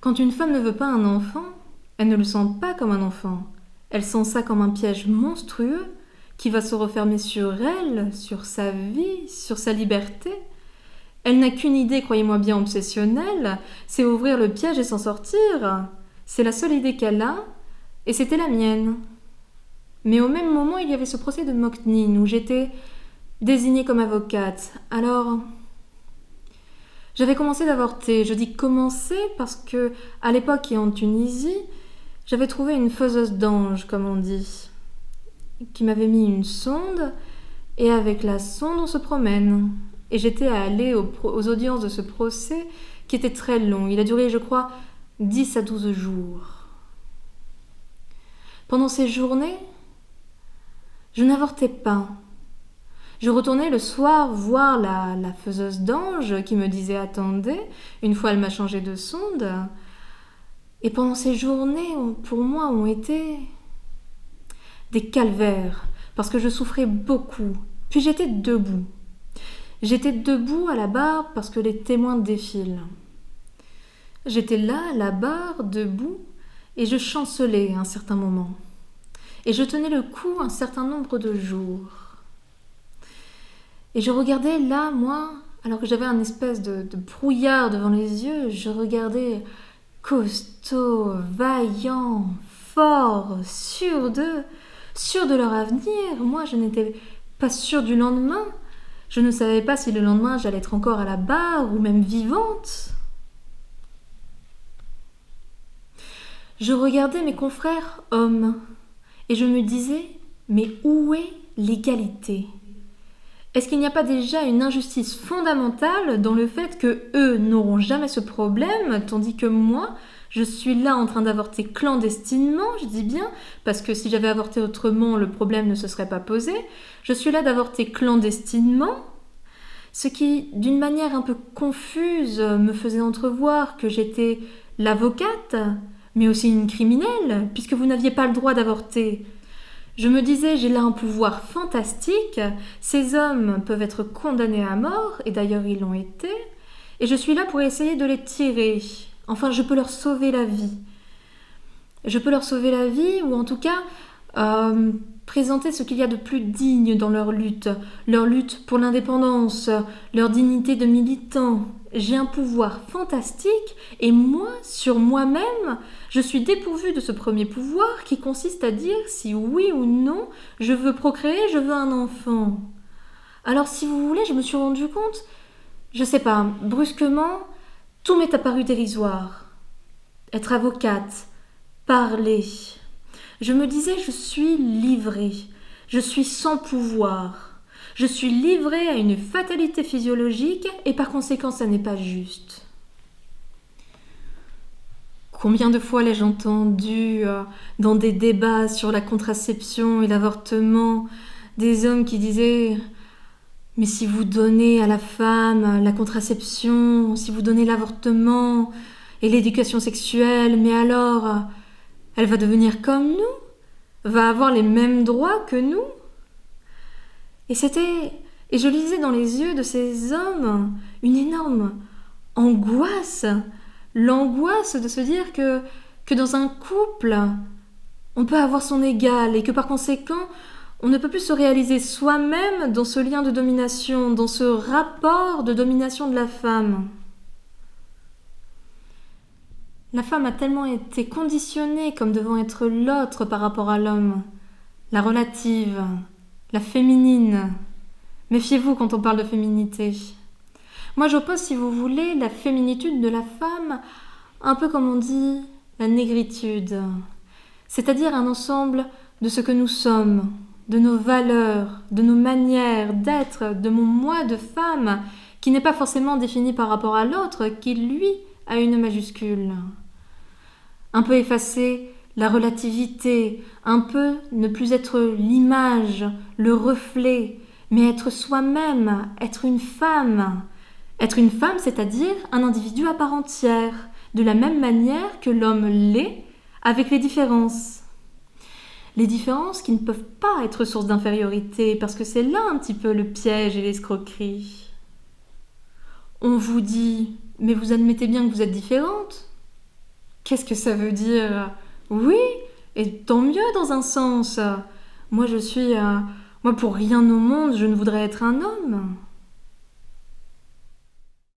Quand une femme ne veut pas un enfant, elle ne le sent pas comme un enfant. Elle sent ça comme un piège monstrueux qui va se refermer sur elle, sur sa vie, sur sa liberté. Elle n'a qu'une idée, croyez-moi bien, obsessionnelle, c'est ouvrir le piège et s'en sortir. C'est la seule idée qu'elle a, et c'était la mienne. Mais au même moment, il y avait ce procès de Moknine où j'étais désignée comme avocate. Alors, j'avais commencé d'avorter. Je dis commencer parce que, à l'époque et en Tunisie, j'avais trouvé une faiseuse d'ange, comme on dit, qui m'avait mis une sonde, et avec la sonde, on se promène. Et j'étais allée aux audiences de ce procès qui était très long. Il a duré, je crois, 10 à 12 jours. Pendant ces journées, je n'avortais pas. Je retournais le soir voir la faiseuse d'ange qui me disait « Attendez », une fois elle m'a changé de sonde. Et pendant ces journées, pour moi, ont été des calvaires, parce que je souffrais beaucoup. Puis j'étais debout. J'étais debout à la barre parce que les témoins défilent. J'étais là, à la barre, debout, et je chancelais un certain moment. Et je tenais le coup un certain nombre de jours. Et je regardais là, moi, alors que j'avais un espèce de brouillard devant les yeux, je regardais costauds, vaillants, forts, sûrs d'eux, sûrs de leur avenir. Moi, je n'étais pas sûre du lendemain. Je ne savais pas si le lendemain j'allais être encore à la barre ou même vivante. Je regardais mes confrères hommes et je me disais, mais où est l'égalité ? Est-ce qu'il n'y a pas déjà une injustice fondamentale dans le fait que eux n'auront jamais ce problème, tandis que moi, je suis là en train d'avorter clandestinement, je dis bien, parce que si j'avais avorté autrement, le problème ne se serait pas posé. Je suis là d'avorter clandestinement, ce qui, d'une manière un peu confuse, me faisait entrevoir que j'étais l'avocate, mais aussi une criminelle, puisque vous n'aviez pas le droit d'avorter. Je me disais, j'ai là un pouvoir fantastique, ces hommes peuvent être condamnés à mort, et d'ailleurs ils l'ont été, et je suis là pour essayer de les tirer. Enfin, je peux leur sauver la vie. Je peux leur sauver la vie, ou en tout cas, présenter ce qu'il y a de plus digne dans leur lutte pour l'indépendance, leur dignité de militant. J'ai un pouvoir fantastique, et moi, sur moi-même, je suis dépourvue de ce premier pouvoir qui consiste à dire si oui ou non je veux procréer, je veux un enfant. Alors si vous voulez, je me suis rendu compte, je sais pas, brusquement, tout m'est apparu dérisoire. Être avocate, parler. Je me disais, je suis livrée, je suis sans pouvoir. Je suis livrée à une fatalité physiologique et par conséquent, ça n'est pas juste. Combien de fois l'ai-je entendu dans des débats sur la contraception et l'avortement, des hommes qui disaient « Mais si vous donnez à la femme la contraception, si vous donnez l'avortement et l'éducation sexuelle, mais alors, elle va devenir comme nous, va avoir les mêmes droits que nous ?» Et je lisais dans les yeux de ces hommes une énorme angoisse, l'angoisse de se dire que dans un couple, on peut avoir son égal et que par conséquent, on ne peut plus se réaliser soi-même dans ce lien de domination, dans ce rapport de domination de la femme. La femme a tellement été conditionnée comme devant être l'autre par rapport à l'homme, la relative, la féminine. Méfiez-vous quand on parle de féminité. Moi, j'oppose, si vous voulez, la féminitude de la femme, un peu comme on dit la négritude, c'est-à-dire un ensemble de ce que nous sommes, de nos valeurs, de nos manières d'être, de mon moi de femme, qui n'est pas forcément défini par rapport à l'autre, qui, lui, a une majuscule. Un peu effacer la relativité, un peu ne plus être l'image, le reflet, mais être soi-même, être une femme. Être une femme, c'est-à-dire un individu à part entière, de la même manière que l'homme l'est, avec les différences. Les différences qui ne peuvent pas être source d'infériorité, parce que c'est là un petit peu le piège et l'escroquerie. On vous dit « Mais vous admettez bien que vous êtes différente ?» Qu'est-ce que ça veut dire? Oui, et tant mieux dans un sens. Moi, je suis... Moi, pour rien au monde, je ne voudrais être un homme.